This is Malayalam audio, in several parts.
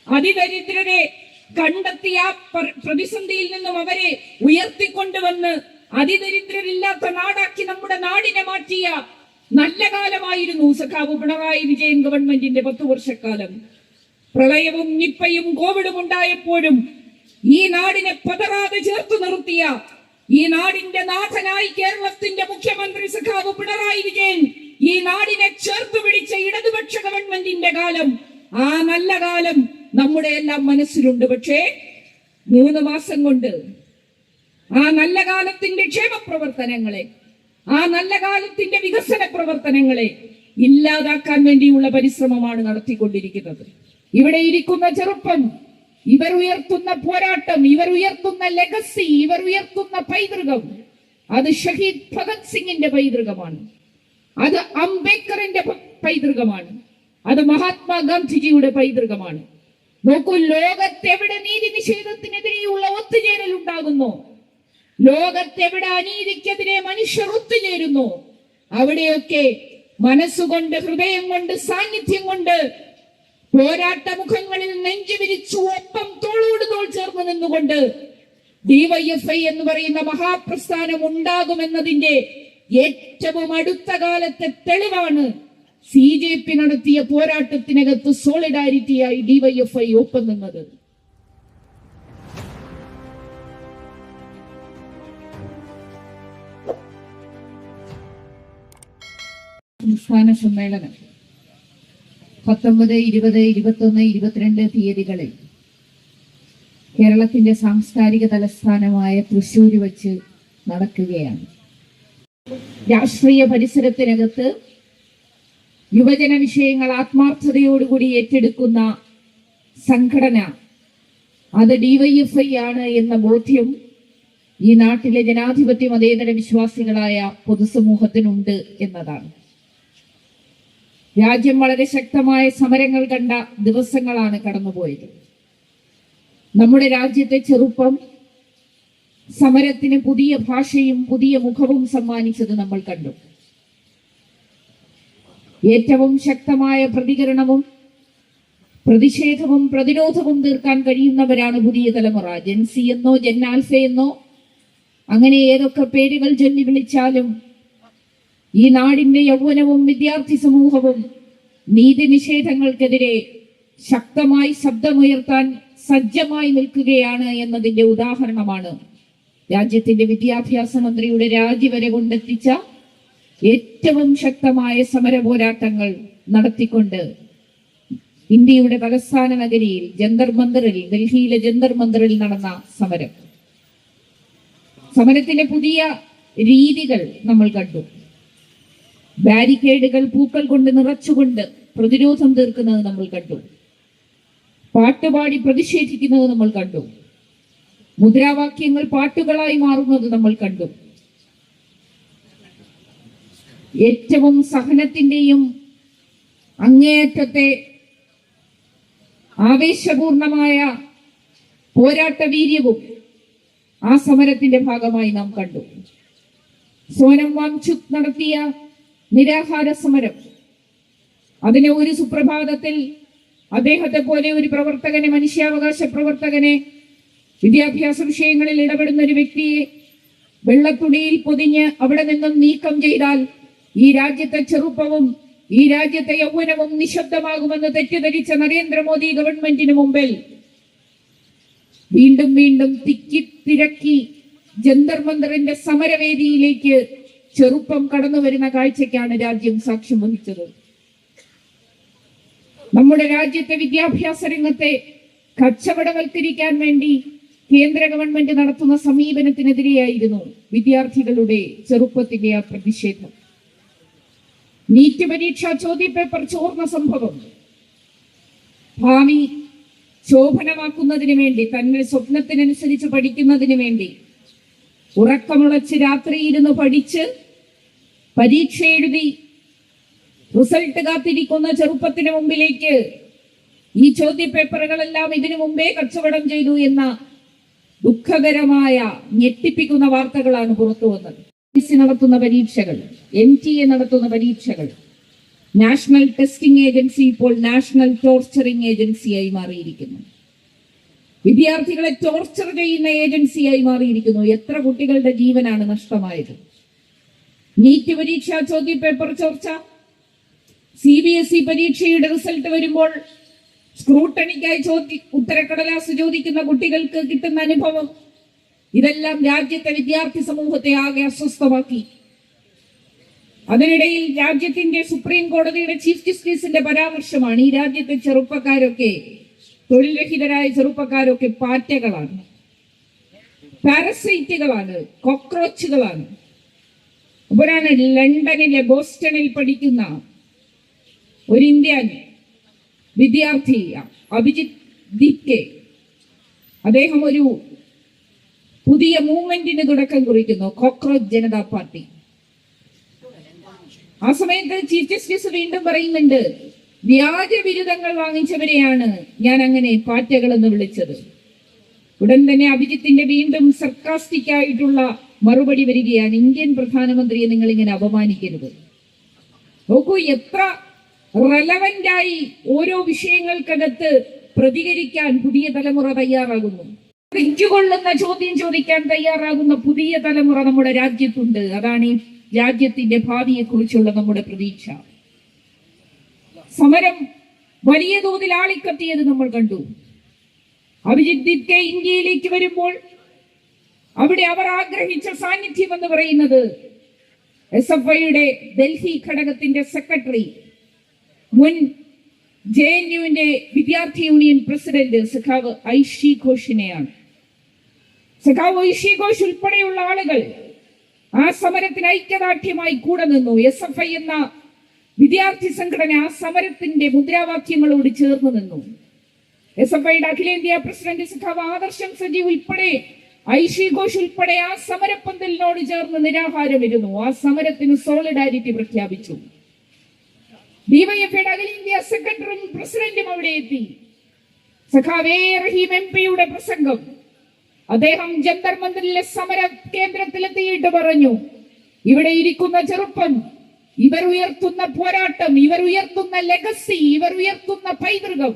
അതിദരിദ്രരെ കണ്ടെത്തിയ പ്രതിസന്ധിയിൽ നിന്നും അവരെ ഉയർത്തിക്കൊണ്ടുവന്ന് അതിദരിദ്രരില്ലാത്ത നാടാക്കി നമ്മുടെ നാടിനെ മാറ്റിയ നല്ല കാലമായിരുന്നു സഖാവ് പിണറായി വിജയൻ ഗവൺമെന്റിന്റെ 10 വർഷക്കാലം. പ്രളയവും നിപ്പയും കോവിഡും ഉണ്ടായപ്പോഴും ഈ നാടിനെ പതറാതെ ചേർത്ത് നിർത്തിയ, ഈ നാടിന്റെ നാഥനായി കേരളത്തിന്റെ മുഖ്യമന്ത്രി സഖാവ് പിണറായി വിജയൻ ഈ നാടിനെ ചേർത്ത് പിടിച്ച ഇടതുപക്ഷ ഗവൺമെന്റിന്റെ കാലം, ആ നല്ല കാലം നമ്മുടെ എല്ലാം മനസ്സിലുണ്ട്. പക്ഷേ 3 മാസം കൊണ്ട് ആ നല്ല കാലത്തിന്റെ ക്ഷേമ പ്രവർത്തനങ്ങളെ, ആ നല്ല കാലത്തിന്റെ വികസന പ്രവർത്തനങ്ങളെ ഇല്ലാതാക്കാൻ വേണ്ടിയുള്ള പരിശ്രമമാണ് നടത്തിക്കൊണ്ടിരിക്കുന്നത്. ഇവിടെ ഇരിക്കുന്ന ചെറുപ്പം, ഇവർ ഉയർത്തുന്ന പോരാട്ടം, ഇവർ ഉയർത്തുന്ന ലെഗസി, ഇവർ ഉയർത്തുന്ന പൈതൃകം, അത് ഷഹീദ് ഭഗത് സിംഗിന്റെ പൈതൃകമാണ്, അത് അംബേദ്കറിന്റെ പൈതൃകമാണ്, അത് മഹാത്മാഗാന്ധിജിയുടെ പൈതൃകമാണ്. നോക്കൂ, ലോകത്തെവിടെ നീതി നിഷേധത്തിനെതിരെയുള്ള ഒത്തുചേരൽ ഉണ്ടാകുന്നു, ലോകത്തെവിടെ അനീതിക്കെതിരെ മനുഷ്യർ ഒത്തുചേരുന്നു, അവിടെയൊക്കെ മനസ്സുകൊണ്ട്, ഹൃദയം കൊണ്ട്, സാന്നിധ്യം കൊണ്ട്, പോരാട്ട മുഖങ്ങളിൽ നെഞ്ചുവിരിച്ചു ഒപ്പം തോളോട് തോൾ ചേർന്ന് നിന്നുകൊണ്ട് ഡിവൈഎഫ്ഐ എന്ന് പറയുന്ന മഹാപ്രസ്ഥാനം ഉണ്ടാകുമെന്നതിന്റെ ഏറ്റവും അടുത്ത കാലത്തെ തെളിവാണ് CJP നടത്തിയ പോരാട്ടത്തിനകത്ത് സോളിഡാരിറ്റിയായി ഡിവൈഎഫ്ഐ ഒപ്പം നിന്നത്. സംസ്ഥാന സമ്മേളനം 19, 20, 21, 22 തീയതികളിൽ കേരളത്തിന്റെ സാംസ്കാരിക തലസ്ഥാനമായ തൃശ്ശൂർ വച്ച് നടക്കുകയാണ്. രാഷ്ട്രീയ പരിസരത്തിനകത്ത് യുവജന വിഷയങ്ങൾ ആത്മാർത്ഥതയോടുകൂടി ഏറ്റെടുക്കുന്ന സംഘടന അത് ഡിവൈഎഫ്ഐ ആണ് എന്ന ബോധ്യം ഈ നാട്ടിലെ ജനാധിപത്യ മതേതര വിശ്വാസികളായ പൊതുസമൂഹത്തിനുണ്ട് എന്നതാണ്. രാജ്യം വളരെ ശക്തമായ സമരങ്ങൾ കണ്ട ദിവസങ്ങളാണ് കടന്നുപോയത്. നമ്മുടെ രാജ്യത്തെ ചെറുപ്പം സമരത്തിന് പുതിയ ഭാഷയും പുതിയ മുഖവും സമ്മാനിച്ചത് നമ്മൾ കണ്ടു. ഏറ്റവും ശക്തമായ പ്രതികരണവും പ്രതിഷേധവും പ്രതിരോധവും തീർക്കാൻ കഴിയുന്നവരാണ് പുതിയ തലമുറ. ജെൻസി എന്നോ ജെൻ ആൽഫ എന്നോ അങ്ങനെ ഏതൊക്കെ പേരുകൾ ചൊല്ലി വിളിച്ചാലും ഈ നാടിന്റെ യൗവനവും വിദ്യാർത്ഥി സമൂഹവും നീതി നിഷേധങ്ങൾക്കെതിരെ ശക്തമായി ശബ്ദമുയർത്താൻ സജ്ജമായി നിൽക്കുകയാണ് എന്നതിന്റെ ഉദാഹരണമാണ് രാജ്യത്തിന്റെ വിദ്യാഭ്യാസ മന്ത്രിയുടെ രാജി വരെ കൊണ്ടെത്തിച്ച ഏറ്റവും ശക്തമായ സമര പോരാട്ടങ്ങൾ നടത്തിക്കൊണ്ട് ഇന്ത്യയുടെ തലസ്ഥാന നഗരിയിൽ ജന്തർ മന്ദിറിൽ, ഡൽഹിയിലെ ജന്തർ മന്ദിറിൽ നടന്ന സമരം. സമരത്തിലെ പുതിയ രീതികൾ നമ്മൾ കണ്ടു. ബാരിക്കേഡുകൾ പൂക്കൾ കൊണ്ട് നിറച്ചുകൊണ്ട് പ്രതിരോധം തീർക്കുന്നത് നമ്മൾ കണ്ടു. പാട്ടുപാടി പ്രതിഷേധിക്കുന്നത് നമ്മൾ കണ്ടു. മുദ്രാവാക്യങ്ങൾ പാട്ടുകളായി മാറുന്നത് നമ്മൾ കണ്ടു. ഏറ്റവും സഹനത്തിന്റെയും അങ്ങേയറ്റത്തെ ആവേശപൂർണമായ പോരാട്ട വീര്യവും ആ സമരത്തിന്റെ ഭാഗമായി നാം കണ്ടു. സോനം വാങ്ചുക് നടത്തിയ നിരാഹാര സമരം, അതിനെ ഒരു സുപ്രഭാതത്തിൽ അദ്ദേഹത്തെ പോലെ ഒരു പ്രവർത്തകനെ, മനുഷ്യാവകാശ പ്രവർത്തകനെ, വിദ്യാഭ്യാസ വിഷയങ്ങളിൽ ഇടപെടുന്ന ഒരു വ്യക്തിയെ വെള്ളത്തുണിയിൽ പൊതിഞ്ഞ് അവിടെ നിന്നും നീക്കം ചെയ്താൽ ഈ രാജ്യത്തെ ചെറുപ്പവും ഈ രാജ്യത്തെ യൗവനവും നിശബ്ദമാകുമെന്ന് തെറ്റിദ്ധരിച്ച നരേന്ദ്രമോദി ഗവൺമെന്റിന് മുമ്പിൽ വീണ്ടും വീണ്ടും തിരക്കി ജന്തർ മന്ദിറിന്റെ സമരവേദിയിലേക്ക് ചെറുപ്പം കടന്നു വരുന്ന കാഴ്ചയ്ക്കാണ് രാജ്യം സാക്ഷ്യം വഹിച്ചത്. നമ്മുടെ രാജ്യത്തെ വിദ്യാഭ്യാസ രംഗത്തെ കച്ചവടവൽക്കരിക്കാൻ വേണ്ടി കേന്ദ്ര ഗവൺമെന്റ് നടത്തുന്ന സമീപനത്തിനെതിരെയായിരുന്നു വിദ്യാർത്ഥികളുടെ ചെറുപ്പത്തിന്റെ ആ പ്രതിഷേധം. നീറ്റ് പരീക്ഷാ ചോദ്യപേപ്പർ ചോർന്ന സംഭവം ഭാവി ശോഭനമാക്കുന്നതിന് വേണ്ടി, തന്നെ സ്വപ്നത്തിനനുസരിച്ച് പഠിക്കുന്നതിന് വേണ്ടി ഉറക്കമുളച്ച് രാത്രിയിരുന്ന് പഠിച്ച് പരീക്ഷ എഴുതി റിസൾട്ട് കാത്തിരിക്കുന്ന ചെറുപ്പത്തിന് മുമ്പിലേക്ക് ഈ ചോദ്യപേപ്പറുകളെല്ലാം ഇതിനു മുമ്പേ കച്ചവടം ചെയ്തു എന്ന ദുഃഖകരമായ ഞെട്ടിപ്പിക്കുന്ന വാർത്തകളാണ് പുറത്തു വന്നത്. നടത്തുന്ന പരീക്ഷകൾ, NTA നടത്തുന്ന പരീക്ഷകൾ നാഷണൽ ടെസ്റ്റിംഗ് ഏജൻസി ഇപ്പോൾ നാഷണൽ ടോർച്ചറിംഗ് ഏജൻസിയായി മാറിയിരിക്കുന്നു. വിദ്യാർത്ഥികളെ ടോർച്ചർ ചെയ്യുന്ന ഏജൻസിയായി മാറിയിരിക്കുന്നു. എത്ര കുട്ടികളുടെ ജീവനാണ് നഷ്ടമായത്? നീറ്റ് പരീക്ഷ ചോദ്യപേപ്പർ ചോർച്ച, CBSE പരീക്ഷയുടെ റിസൾട്ട് വരുമ്പോൾ സ്ക്രൂട്ടണിക്കായി ഉത്തരക്കടലാസ് ചോദിക്കുന്ന കുട്ടികൾക്ക് കിട്ടുന്ന അനുഭവം, ഇതെല്ലാം രാജ്യത്തെ വിദ്യാർത്ഥി സമൂഹത്തെ ആകെ അസ്വസ്ഥമാക്കി. അതിനിടയിൽ രാജ്യത്തിന്റെ സുപ്രീം കോടതിയുടെ ചീഫ് ജസ്റ്റിസിന്റെ പരാമർശമാണ്, ഈ രാജ്യത്തെ ചെറുപ്പക്കാരൊക്കെ, തൊഴിൽ രഹിതരായ ചെറുപ്പക്കാരൊക്കെ പാറ്റകളാണ്, പാരസൈറ്റുകളാണ്, കോക്രോച്ചുകളാണ്. അപ്പോഴാണ് ലണ്ടനിലെ ബോസ്റ്റണിൽ പഠിക്കുന്ന ഒരു ഇന്ത്യൻ വിദ്യാർത്ഥി അഭിജിത്ത് ദീപ്കെ, അദ്ദേഹം ഒരു പുതിയ മൂവ്മെന്റിന് തുടക്കം കുറിക്കുന്നു, കോക്രോച്ച് ജനതാ പാർട്ടി. ആ സമയത്ത് ചീഫ് ജസ്റ്റിസ് വീണ്ടും പറയുന്നുണ്ട്, വ്യാജ ബിരുദങ്ങൾ വാങ്ങിച്ചവരെയാണ് ഞാൻ അങ്ങനെ പാറ്റകൾ എന്ന് വിളിച്ചത്. ഉടൻ തന്നെ അഭിജിത്തിന്റെ വീണ്ടും സർക്കാസ്റ്റിക് ആയിട്ടുള്ള മറുപടി വരികയാണ്, ഇന്ത്യൻ പ്രധാനമന്ത്രിയെ നിങ്ങൾ ഇങ്ങനെ അപമാനിക്കരുത്. നോക്കൂ, എത്ര റെലവന്റായി ഓരോ വിഷയങ്ങൾക്കകത്ത് പ്രതികരിക്കാൻ പുതിയ തലമുറ തയ്യാറാകുന്നു. കൊള്ളുന്ന ചോദ്യം ചോദിക്കാൻ തയ്യാറാകുന്ന പുതിയ തലമുറ നമ്മുടെ രാജ്യത്തുണ്ട്. അതാണ് ഈ രാജ്യത്തിന്റെ ഭാവിയെ കുറിച്ചുള്ള നമ്മുടെ പ്രതീക്ഷ. സമരം വലിയ തോതിൽ ആളിക്കത്തിയത് നമ്മൾ കണ്ടു. അഭിജിത്ത് ദീപ്കെ ഇന്ത്യയിലേക്ക് വരുമ്പോൾ അവിടെ അവർ ആഗ്രഹിച്ച സാന്നിധ്യം എന്ന് പറയുന്നത് SFIയുടെ ഡൽഹി ഘടകത്തിന്റെ സെക്രട്ടറി, മുൻ JNUവിന്റെ വിദ്യാർത്ഥി യൂണിയൻ പ്രസിഡന്റ് സഖാവ് ഐഷി ഘോഷിനെയാണ്. സഖാവ് ഐഷി ഘോഷ് ഉൾപ്പെടെയുള്ള ആളുകൾ ആ സമരത്തിന് ഐക്യദാർഢ്യമായി കൂടെ നിന്നു. SFI എന്ന വിദ്യാർത്ഥി സംഘടന ആ സമരത്തിന്റെ മുദ്രാവാക്യങ്ങളോട് ചേർന്ന് നിന്നു. SFIയുടെ അഖിലേന്ത്യാ പ്രസിഡന്റ് സഖാവ് ആദർശം സജീവ് ഉൾപ്പെടെ ഐഷി ഘോഷ് ഉൾപ്പെടെ ആ സമരപ്പന്തലിനോട് ചേർന്ന് നിരാഹാരമിരുന്നു. ആ സമരത്തിന് സോളിഡാരിറ്റി പ്രഖ്യാപിച്ചു. DYFയുടെ അഖിലേന്ത്യാ സെക്രട്ടറിയും പ്രസിഡന്റും അവിടെ എത്തി. സഖാവ് റഹീം MP യുടെ പ്രസംഗം, അദ്ദേഹം ജന്തർ മന്ദിറിലെ സമര കേന്ദ്രത്തിലെത്തിയിട്ട് പറഞ്ഞു, ഇവിടെ ഇരിക്കുന്ന ചെറുപ്പം, ഇവർ ഉയർത്തുന്ന പോരാട്ടം, ഇവർ ഉയർത്തുന്ന ലെഗസി, ഇവർ ഉയർത്തുന്ന പൈതൃകം,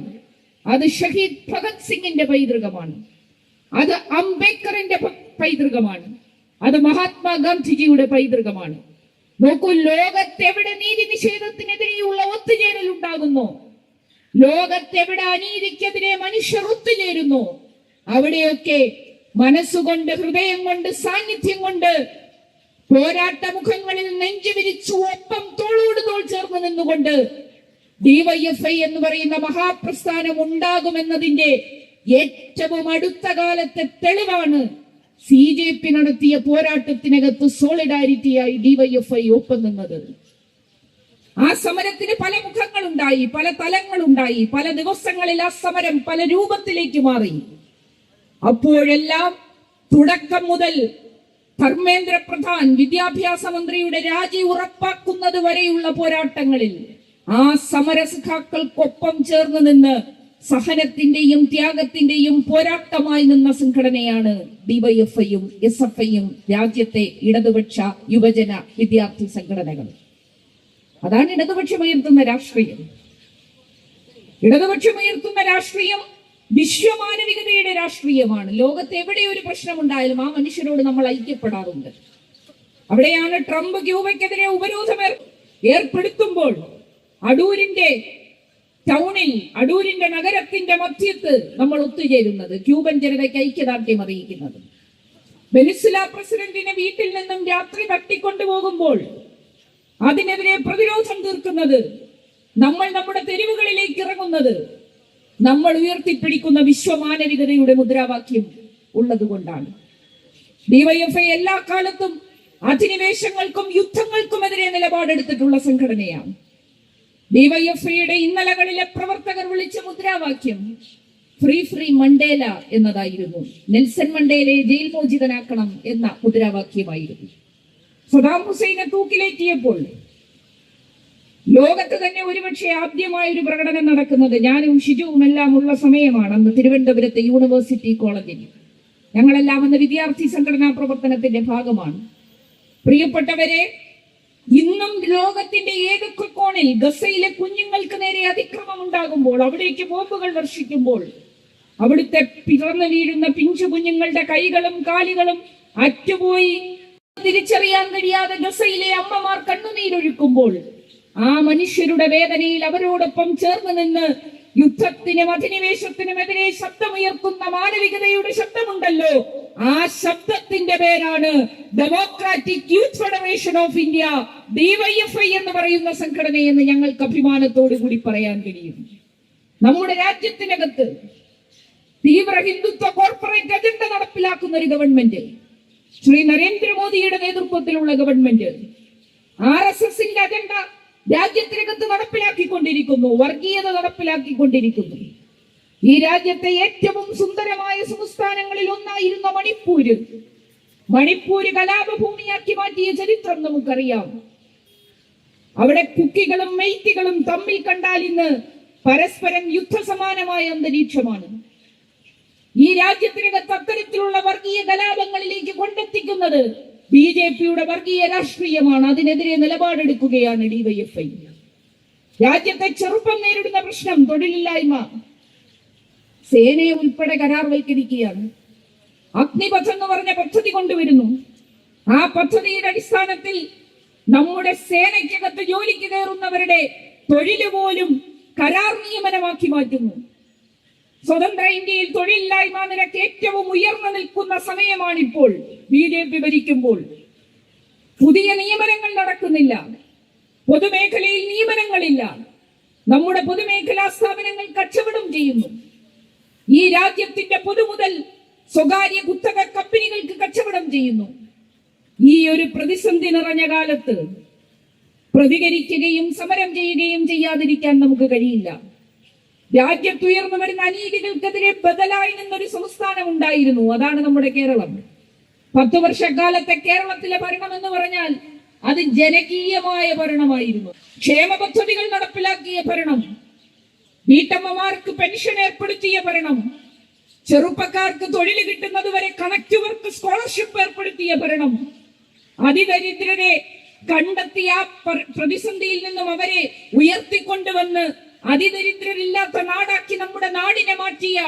അത് ഷഹീദ് ഭഗത് സിംഗിന്റെ പൈതൃകമാണ്, അത് അംബേദ്കറിന്റെ പൈതൃകമാണ്, അത് മഹാത്മാഗാന്ധിജിയുടെ പൈതൃകമാണ്. നോക്കൂ, ലോകത്തെവിടെ നീതി നിഷേധത്തിനെതിരെയുള്ള ഒത്തുചേരൽ ഉണ്ടാകുന്നു, ലോകത്തെവിടെ അനീതിക്കെതിരെ മനുഷ്യർ ഒത്തുചേരുന്നു, അവിടെയൊക്കെ മനസ്സുകൊണ്ട്, ഹൃദയം കൊണ്ട്, സാന്നിധ്യം കൊണ്ട്, പോരാട്ട മുഖങ്ങളിൽ നെഞ്ചു വിരിച്ചു ഒപ്പം തോളോട് തോൾ ചേർന്ന് നിന്നുകൊണ്ട് DYFI എന്ന് പറയുന്ന മഹാപ്രസ്ഥാനം ഉണ്ടാകുമെന്നതിന്റെ ഏറ്റവും അടുത്ത കാലത്തെ തെളിവാണ് CJP നടത്തിയ പോരാട്ടത്തിനകത്ത് സോളിഡാരിറ്റിയായി DYFI ഒപ്പം നിന്നത്. ആ സമരത്തിന് പല മുഖങ്ങളുണ്ടായി, പല തലങ്ങളുണ്ടായി, പല ദിവസങ്ങളിൽ ആ സമരം പല രൂപത്തിലേക്ക് മാറി. അപ്പോഴെല്ലാം തുടക്കം മുതൽ ധർമ്മേന്ദ്ര പ്രധാൻ വിദ്യാഭ്യാസ മന്ത്രിയുടെ രാജി ഉറപ്പാക്കുന്നത് വരെയുള്ള പോരാട്ടങ്ങളിൽ ആ സമരസഖാക്കൾക്കൊപ്പം ചേർന്ന് നിന്ന് സഹനത്തിന്റെയും ത്യാഗത്തിന്റെയും പോരാട്ടമായി നിന്ന സംഘടനയാണ് DYFIയും SFIയും രാജ്യത്തെ ഇടതുപക്ഷ യുവജന വിദ്യാർത്ഥി സംഘടനകൾ. അതാണ് ഇടതുപക്ഷമുയർത്തുന്ന രാഷ്ട്രീയം. ഇടതുപക്ഷമുയർത്തുന്ന രാഷ്ട്രീയം വിശ്വമാനവികതയുടെ രാഷ്ട്രീയമാണ്. ലോകത്ത് എവിടെ ഒരു പ്രശ്നമുണ്ടായാലും ആ മനുഷ്യരോട് നമ്മൾ ഐക്യപ്പെടാറുണ്ട്. അവിടെയാണ് ട്രംപ് ക്യൂബയ്ക്കെതിരെ ഉപരോധം ഏർപ്പെടുത്തുമ്പോൾ അടൂരിന്റെ ടൗണിൽ, അടൂരിന്റെ നഗരത്തിന്റെ മധ്യത്ത് നമ്മൾ ഒത്തുചേരുന്നത്, ക്യൂബൻ ജനതയ്ക്ക് ഐക്യദാർഢ്യം അറിയിക്കുന്നത്. വെനിസുല പ്രസിഡന്റിനെ വീട്ടിൽ നിന്നും രാത്രി തട്ടിക്കൊണ്ടുപോകുമ്പോൾ അതിനെതിരെ പ്രതിരോധം തീർക്കുന്നത്, നമ്മൾ നമ്മുടെ തെരുവുകളിലേക്ക് ഇറങ്ങുന്നത്, നമ്മൾ ഉയർത്തിപ്പിടിക്കുന്ന വിശ്വമാനവികതയുടെ മുദ്രാവാക്യം ഉള്ളത് കൊണ്ടാണ്. DYFI എല്ലാ കാലത്തും അധിനിവേശങ്ങൾക്കും യുദ്ധങ്ങൾക്കുമെതിരെ നിലപാടെടുത്തിട്ടുള്ള സംഘടനയാണ്. DYFIയുടെ ഇന്നലകളിലെ പ്രവർത്തകർ വിളിച്ച മുദ്രാവാക്യം ഫ്രീ മണ്ടേല എന്നതായിരുന്നു. നെൽസൺ മണ്ടേലയെ ജയിൽ മോചിതനാക്കണം എന്ന മുദ്രാവാക്യമായിരുന്നു. സദാം ഹുസൈനെ തൂക്കിലേറ്റിയപ്പോൾ ലോകത്ത് തന്നെ ഒരുപക്ഷെ ആദ്യമായൊരു പ്രകടനം നടക്കുന്നത് ഞാനും ഷിജുവും എല്ലാം ഉള്ള സമയമാണ്. അന്ന് തിരുവനന്തപുരത്തെ യൂണിവേഴ്സിറ്റി കോളേജിൽ ഞങ്ങളെല്ലാം അന്ന് വിദ്യാർത്ഥി സംഘടനാ പ്രവർത്തനത്തിന്റെ ഭാഗമാണ്. പ്രിയപ്പെട്ടവരെ, ഇന്നും ലോകത്തിന്റെ ഏതൊക്കെ കോണിൽ ഗസയിലെ കുഞ്ഞുങ്ങൾക്ക് നേരെ അതിക്രമം ഉണ്ടാകുമ്പോൾ, അവിടേക്ക് ബോംബുകൾ വർഷിക്കുമ്പോൾ, അവിടുത്തെ പിറന്നു വീഴുന്ന പിഞ്ചു കുഞ്ഞുങ്ങളുടെ കൈകളും കാലുകളും അറ്റുപോയി തിരിച്ചറിയാൻ കഴിയാതെ ഗസയിലെ അമ്മമാർ കണ്ണുനീരൊഴുക്കുമ്പോൾ, ആ മനുഷ്യരുടെ വേദനയിൽ അവരോടൊപ്പം ചേർന്ന് നിന്ന് യുദ്ധത്തിനും അധിനിവേശത്തിനുമെതിരെ ശബ്ദമുയർത്തുന്ന മാനവികതയുടെ ശബ്ദമുണ്ടല്ലോ, ആ ശബ്ദത്തിന്റെ പേരാണ് democratic youth federation of India, DYFI എന്ന് പറയുന്ന സംഘടനയെന്ന് ഞങ്ങൾക്ക് അഭിമാനത്തോടു കൂടി പറയാൻ കഴിയും. നമ്മുടെ രാജ്യത്തിനകത്ത് തീവ്ര ഹിന്ദുത്വ കോർപ്പറേറ്റ് അജണ്ട നടപ്പിലാക്കുന്ന ഒരു ഗവൺമെന്റ്, ശ്രീ നരേന്ദ്രമോദിയുടെ നേതൃത്വത്തിലുള്ള ഗവൺമെന്റ്, RSSന്റെ അജണ്ട രാജ്യത്തിനകത്ത് നടപ്പിലാക്കിക്കൊണ്ടിരിക്കുന്നു, വർഗീയത നടപ്പിലാക്കിക്കൊണ്ടിരിക്കുന്നു. ഈ രാജ്യത്തെ ഏറ്റവും സുന്ദരമായ സംസ്ഥാനങ്ങളിൽ ഒന്നായിരുന്ന മണിപ്പൂര് കലാപഭൂമിയാക്കി മാറ്റിയ ചരിത്രം നമുക്കറിയാം. അവിടെ കുക്കികളും മെയ്ത്തികളും തമ്മിൽ കണ്ടാൽ ഇന്ന് പരസ്പരം യുദ്ധസമാനമായ അന്തരീക്ഷമാണ്. ഈ രാജ്യത്തിനകത്ത് അത്തരത്തിലുള്ള വർഗീയ കലാപങ്ങളിലേക്ക് കൊണ്ടെത്തിക്കുന്നത് BJPയുടെ വർഗീയ രാഷ്ട്രീയമാണ്. അതിനെതിരെ നിലപാടെടുക്കുകയാണ് DYFI. രാജ്യത്തെ ചെറുപ്പം നേരിടുന്ന പ്രശ്നം തൊഴിലില്ലായ്മ, സേനയെ ഉൾപ്പെടെ കരാർവൽക്കരിക്കുകയാണ്. അഗ്നിപഥ് എന്ന് പറഞ്ഞ പദ്ധതി കൊണ്ടുവരുന്നു. ആ പദ്ധതിയുടെ അടിസ്ഥാനത്തിൽ നമ്മുടെ സേനയ്ക്കകത്ത് ജോലിക്ക് കയറുന്നവരുടെ തൊഴിൽ പോലും കരാർ നിയമനമാക്കി മാറ്റുന്നു. സ്വതന്ത്ര ഇന്ത്യയിൽ തൊഴിലില്ലായ്മ നിരക്ക് ഏറ്റവും ഉയർന്നു നിൽക്കുന്ന സമയമാണിപ്പോൾ. BJP ഭരിക്കുമ്പോൾ പുതിയ നിയമനങ്ങൾ നടക്കുന്നില്ല, പൊതുമേഖലയിൽ നിയമനങ്ങളില്ല, നമ്മുടെ പൊതുമേഖലാ സ്ഥാപനങ്ങൾ കച്ചവടം ചെയ്യുന്നു. ഈ രാജ്യത്തിന്റെ പൊതുമുതൽ സ്വകാര്യ കുത്തക കമ്പനികൾക്ക് കച്ചവടം ചെയ്യുന്നു. ഈ ഒരു പ്രതിസന്ധി നിറഞ്ഞ കാലത്ത് പ്രതികരിക്കുകയും സമരം ചെയ്യുകയും ചെയ്യാതിരിക്കാൻ നമുക്ക് കഴിയില്ല. രാജ്യത്തുയർന്നു വരുന്ന അനീതികൾക്കെതിരെ ബദലായി നിന്നൊരു സംസ്ഥാനം ഉണ്ടായിരുന്നു, അതാണ് നമ്മുടെ കേരളം. 10 വർഷക്കാലത്തെ കേരളത്തിലെ ഭരണം എന്ന് പറഞ്ഞാൽ അത് ജനകീയമായ ഭരണമായിരുന്നു. ക്ഷേമ പദ്ധതികൾ നടപ്പിലാക്കിയ ഭരണം, വീട്ടമ്മമാർക്ക് പെൻഷൻ ഏർപ്പെടുത്തിയ ഭരണം, ചെറുപ്പക്കാർക്ക് തൊഴിൽ കിട്ടുന്നത് വരെ കണക്ട് വർക്ക് സ്കോളർഷിപ്പ് ഏർപ്പെടുത്തിയ ഭരണം, അതിദരിദ്രരെ കണ്ടെത്തിയ പ്രതിസന്ധിയിൽ നിന്നും അവരെ ഉയർത്തിക്കൊണ്ടുവന്ന് അതിദരിദ്രരില്ലാത്ത നാടാക്കി നമ്മുടെ നാടിനെ മാറ്റിയ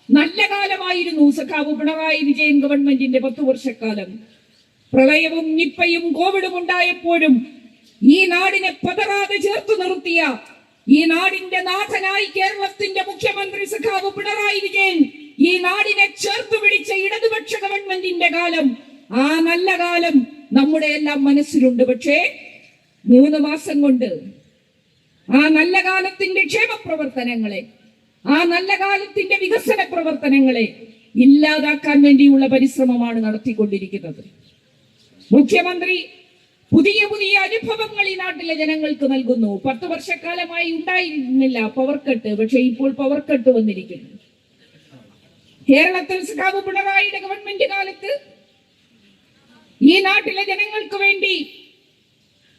നല്ല കാലമായിരുന്നു സഖാവ് പിണറായി വിജയൻ ഗവൺമെന്റിന്റെ 10 വർഷക്കാലം. പ്രളയവും നിപ്പയും കോവിഡും ഉണ്ടായപ്പോഴും ഈ നാടിനെ പതറാതെ ചേർത്ത് നിർത്തിയ, ഈ നാടിന്റെ നാഥനായി കേരളത്തിന്റെ മുഖ്യമന്ത്രി സഖാവ് പിണറായി വിജയൻ ഈ നാടിനെ ചേർത്ത് പിടിച്ച ഇടതുപക്ഷ ഗവൺമെന്റിന്റെ കാലം, ആ നല്ല കാലം നമ്മുടെ എല്ലാം മനസ്സിലുണ്ട്. പക്ഷേ 3 മാസം കൊണ്ട് ആ നല്ല കാലത്തിന്റെ ക്ഷേമ പ്രവർത്തനങ്ങളെ, ആ നല്ല കാലത്തിന്റെ വികസന പ്രവർത്തനങ്ങളെ ഇല്ലാതാക്കാൻ വേണ്ടിയുള്ള പരിശ്രമമാണ് നടത്തിക്കൊണ്ടിരിക്കുന്നത്. മുഖ്യമന്ത്രി പുതിയ പുതിയ അനുഭവങ്ങൾ ഈ നാട്ടിലെ ജനങ്ങൾക്ക് നൽകുന്നു. 10 വർഷക്കാലമായി ഉണ്ടായിരുന്നില്ല പവർ കട്ട്, പക്ഷെ ഇപ്പോൾ പവർ കട്ട് വന്നിരിക്കുന്നു. കേരളത്തിൽ സഖാവ് പിണറായിയുടെ ഗവൺമെന്റ് കാലത്ത് ഈ നാട്ടിലെ ജനങ്ങൾക്ക് വേണ്ടി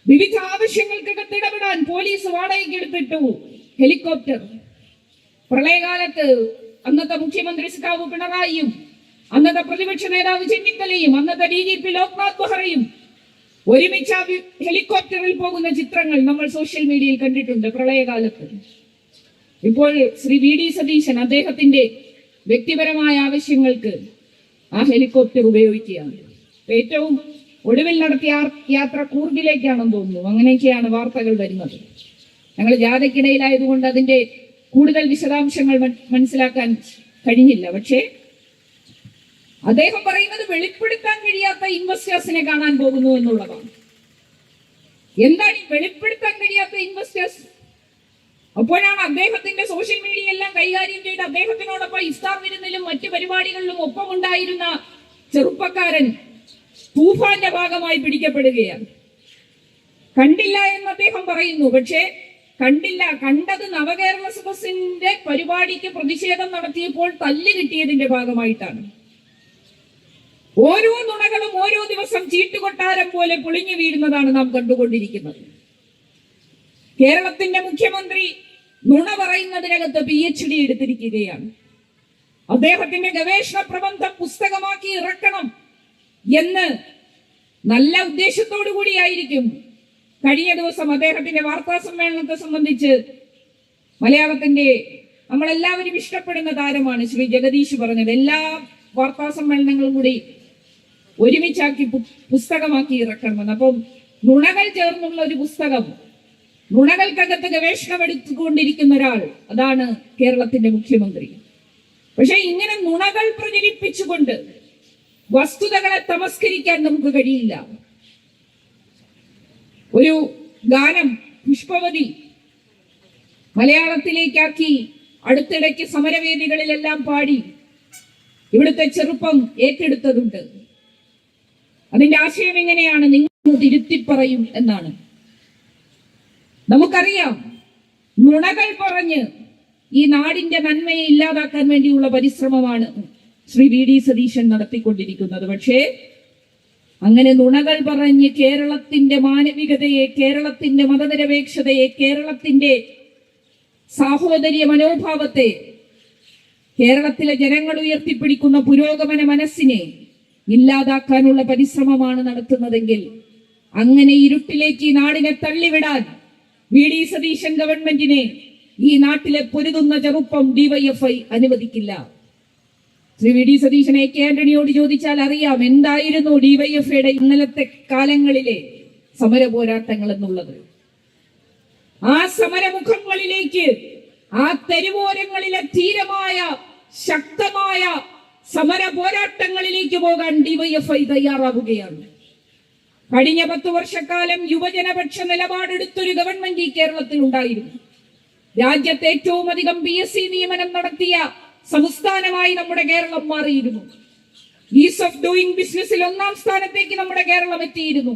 വിവിധ ആവശ്യങ്ങൾക്കകത്ത് ഇടപെടാൻ പോലീസ് വാടകയ്ക്ക് എടുത്തിട്ടു ഹെലികോപ്റ്റർ. പ്രളയകാലത്ത് അന്നത്തെ മുഖ്യമന്ത്രി സഖാവ് പിണറായിയും അന്നത്തെ പ്രതിപക്ഷ നേതാവ് ചെന്നിത്തലയും അന്നത്തെ DGP ലോക്നാഥ് ബെഹ്റയും ഒരുമിച്ച് ആ ഹെലികോപ്റ്ററിൽ പോകുന്ന ചിത്രങ്ങൾ നമ്മൾ സോഷ്യൽ മീഡിയയിൽ കണ്ടിട്ടുണ്ട് പ്രളയകാലത്ത്. ഇപ്പോൾ ശ്രീ VD സതീശൻ അദ്ദേഹത്തിന്റെ വ്യക്തിപരമായ ആവശ്യങ്ങൾക്ക് ആ ഹെലികോപ്റ്റർ ഉപയോഗിക്കുകയാണ്. ഏറ്റവും ഒടുവിൽ നടത്തിയ യാത്ര കൂർഗിലേക്കാണെന്ന് തോന്നുന്നു. അങ്ങനെയൊക്കെയാണ് വാർത്തകൾ വരുന്നത്. ഞങ്ങൾ ജാഥയ്ക്കിടയിലായതുകൊണ്ട് അതിന്റെ കൂടുതൽ വിശദാംശങ്ങൾ മനസ്സിലാക്കാൻ കഴിഞ്ഞില്ല. പക്ഷേ അദ്ദേഹം പറയുന്നത് വെളിപ്പെടുത്താൻ കഴിയാത്ത ഇൻവെസ്റ്റേഴ്സിനെ കാണാൻ പോകുന്നു എന്നുള്ളതാണ്. എന്താണ് ഈ വെളിപ്പെടുത്താൻ കഴിയാത്ത ഇൻവെസ്റ്റേഴ്സ്? അപ്പോഴാണ് അദ്ദേഹത്തിന്റെ സോഷ്യൽ മീഡിയ എല്ലാം കൈകാര്യം ചെയ്ത് അദ്ദേഹത്തിനോടൊപ്പം ഇഫ്താർ വിരുന്നിലും മറ്റു പരിപാടികളിലും ഒപ്പമുണ്ടായിരുന്ന ചെറുപ്പക്കാരൻ തൂഫാന്റെ ഭാഗമായി പിടിക്കപ്പെടുകയാണ്. കണ്ടില്ല എന്ന് അദ്ദേഹം പറയുന്നു. പക്ഷേ കണ്ടില്ല, കണ്ടത് നവകേരള സദസ്സിന്റെ പരിപാടിക്ക് പ്രതിഷേധം നടത്തിയപ്പോൾ തല്ല് കിട്ടിയതിന്റെ ഭാഗമായിട്ടാണ്. ഓരോ നുണകളും ഓരോ ദിവസം ചീട്ടുകൊട്ടാരം പോലെ പൊളിഞ്ഞു വീഴുന്നതാണ് നാം കണ്ടുകൊണ്ടിരിക്കുന്നത്. കേരളത്തിന്റെ മുഖ്യമന്ത്രി നുണ പറയുന്നതിനകത്ത് PhD എടുത്തിരിക്കുകയാണ്. അദ്ദേഹത്തിന്റെ ഗവേഷണ പ്രബന്ധം പുസ്തകമാക്കി ഇറക്കണം എന്ന് നല്ല ഉദ്ദേശത്തോടു കൂടിയായിരിക്കും കഴിഞ്ഞ ദിവസം അദ്ദേഹത്തിന്റെ വാർത്താ സമ്മേളനത്തെ സംബന്ധിച്ച് മലയാളത്തിന്റെ നമ്മളെല്ലാവരും ഇഷ്ടപ്പെടുന്ന താരമാണ് ശ്രീ ജഗദീഷ് പറഞ്ഞത്. എല്ലാ വാർത്താ സമ്മേളനങ്ങളും കൂടി ഒരുമിച്ചാക്കി പുസ്തകമാക്കി ഇറക്കണമെന്ന്. അപ്പം നുണകൾ ചേർന്നുള്ള ഒരു പുസ്തകം, നുണകൾക്കകത്ത് ഗവേഷണം എടുത്തുകൊണ്ടിരിക്കുന്ന ഒരാൾ, അതാണ് കേരളത്തിന്റെ മുഖ്യമന്ത്രി. പക്ഷെ ഇങ്ങനെ നുണകൾ പ്രചരിപ്പിച്ചുകൊണ്ട് വസ്തുതകളെ തമസ്കരിക്കാൻ നമുക്ക് കഴിയില്ല. ഒരു ഗാനം പുഷ്പവതി മലയാളത്തിലേക്കാക്കി അടുത്തിടയ്ക്ക് സമരവേദികളിലെല്ലാം പാടി ഇവിടുത്തെ ചെറുപ്പം ഏറ്റെടുത്തതുണ്ട്. അതിന്റെ ആശയം എങ്ങനെയാണ്? നിങ്ങൾ തിരുത്തി പറയും എന്നാണ്. നമുക്കറിയാം, നുണകൾ പറഞ്ഞ് ഈ നാടിന്റെ നന്മയെ ഇല്ലാതാക്കാൻ വേണ്ടിയുള്ള പരിശ്രമമാണ് ശ്രീ വി.ഡി. സതീശൻ നടത്തിക്കൊണ്ടിരിക്കുന്നത്. പക്ഷേ അങ്ങനെ നുണകൾ പറഞ്ഞ് കേരളത്തിന്റെ മാനവികതയെ, കേരളത്തിന്റെ മതനിരപേക്ഷതയെ, കേരളത്തിന്റെ സാഹോദര്യ മനോഭാവത്തെ, കേരളത്തിലെ ജനങ്ങൾ ഉയർത്തിപ്പിടിക്കുന്ന പുരോഗമന മനസ്സിനെ ഇല്ലാതാക്കാനുള്ള പരിശ്രമമാണ് നടത്തുന്നതെങ്കിൽ അങ്ങനെ ഇരുട്ടിലേക്ക് ഈ നാടിനെ തള്ളിവിടാൻ വി.ഡി. സതീശൻ ഗവൺമെന്റിനെ ഈ നാട്ടിലെ പൊരുതുന്ന ചെറുപ്പം ഡിവൈഎഫ്ഐ അനുവദിക്കില്ല. ശ്രീ വി.ഡി. സതീശനെ കെ ആന്റണിയോട് ചോദിച്ചാൽ അറിയാം എന്തായിരുന്നു ഡിവൈഎഫ്ഐയുടെ ഇന്നലത്തെ കാലങ്ങളിലെ സമര പോരാട്ടങ്ങൾ എന്നുള്ളത്. ആ സമരമുഖങ്ങളിലേക്ക്, ആ തെരുവോരങ്ങളിലെ ധീരമായ ശക്തമായ സമര പോരാട്ടങ്ങളിലേക്ക് പോകാൻ ഡിവൈഎഫ്ഐ തയ്യാറാവുകയാണ്. കഴിഞ്ഞ 10 വർഷക്കാലം യുവജനപക്ഷ നിലപാടെടുത്തൊരു ഗവൺമെന്റ് ഈ കേരളത്തിൽ ഉണ്ടായിരുന്നു. രാജ്യത്തെ ഏറ്റവും അധികം PSC നിയമനം നടത്തിയ സംസ്ഥാനമായി നമ്മുടെ കേരളം മാറിയിരുന്നു. ഈസ് ഓഫ് ഡൂയിങ് ബിസിനസ്സിൽ 1ാം സ്ഥാനത്തേക്ക് നമ്മുടെ കേരളം എത്തിയിരുന്നു.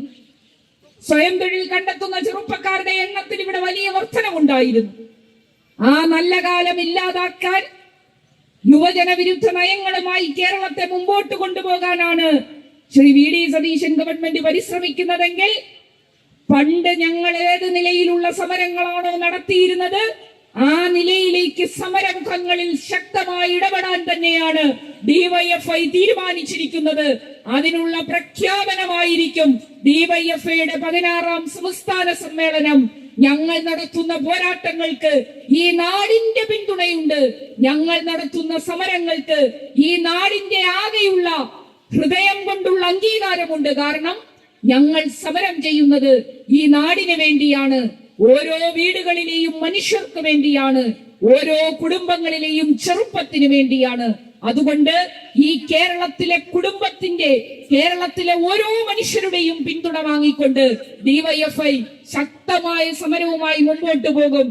സ്വയം തൊഴിൽ കണ്ടെത്തുന്ന ചെറുപ്പക്കാരുടെ എണ്ണത്തിൽ ഇവിടെ വലിയ വർധനവുണ്ടായിരുന്നു. ആ നല്ല കാലം ഇല്ലാതാക്കാൻ യുവജന വിരുദ്ധ നയങ്ങളുമായി കേരളത്തെ മുമ്പോട്ട് കൊണ്ടുപോകാനാണ് ശ്രീ വി.ഡി. സതീശൻ ഗവൺമെന്റ് പരിശ്രമിക്കുന്നതെങ്കിൽ പണ്ട് ഞങ്ങൾ ഏത് നിലയിലുള്ള സമരങ്ങളാണോ നടത്തിയിരുന്നത് ആ നിലയിലേക്ക് സമരമുഖങ്ങളിൽ ശക്തമായി ഇടപെടാൻ തന്നെയാണ് ഡിവൈഎഫ്ഐ തീരുമാനിച്ചിരിക്കുന്നത്. അതിനുള്ള പ്രഖ്യാപനമായിരിക്കും ഡിവൈഎഫ്ഐയുടെ 16ാം സംസ്ഥാന സമ്മേളനം. ഞങ്ങൾ നടത്തുന്ന പോരാട്ടങ്ങൾക്ക് ഈ നാടിന്റെ പിന്തുണയുണ്ട്. ഞങ്ങൾ നടത്തുന്ന സമരങ്ങൾക്ക് ഈ നാടിന്റെ ആകെയുള്ള ഹൃദയം കൊണ്ടുള്ള അംഗീകാരമുണ്ട്. കാരണം ഞങ്ങൾ സമരം ചെയ്യുന്നത് ഈ നാടിന് വേണ്ടിയാണ്, ഓരോ വീടുകളിലെയും മനുഷ്യർക്ക് വേണ്ടിയാണ്, ഓരോ കുടുംബങ്ങളിലെയും ചെറുപ്പത്തിന് വേണ്ടിയാണ്. അതുകൊണ്ട് ഈ കേരളത്തിലെ കുടുംബത്തിന്റെ, കേരളത്തിലെ ഓരോ മനുഷ്യരുടെയും പിന്തുണ വാങ്ങിക്കൊണ്ട് ഡിവൈഎഫ്ഐ ശക്തമായ സമരവുമായി മുമ്പോട്ട് പോകും.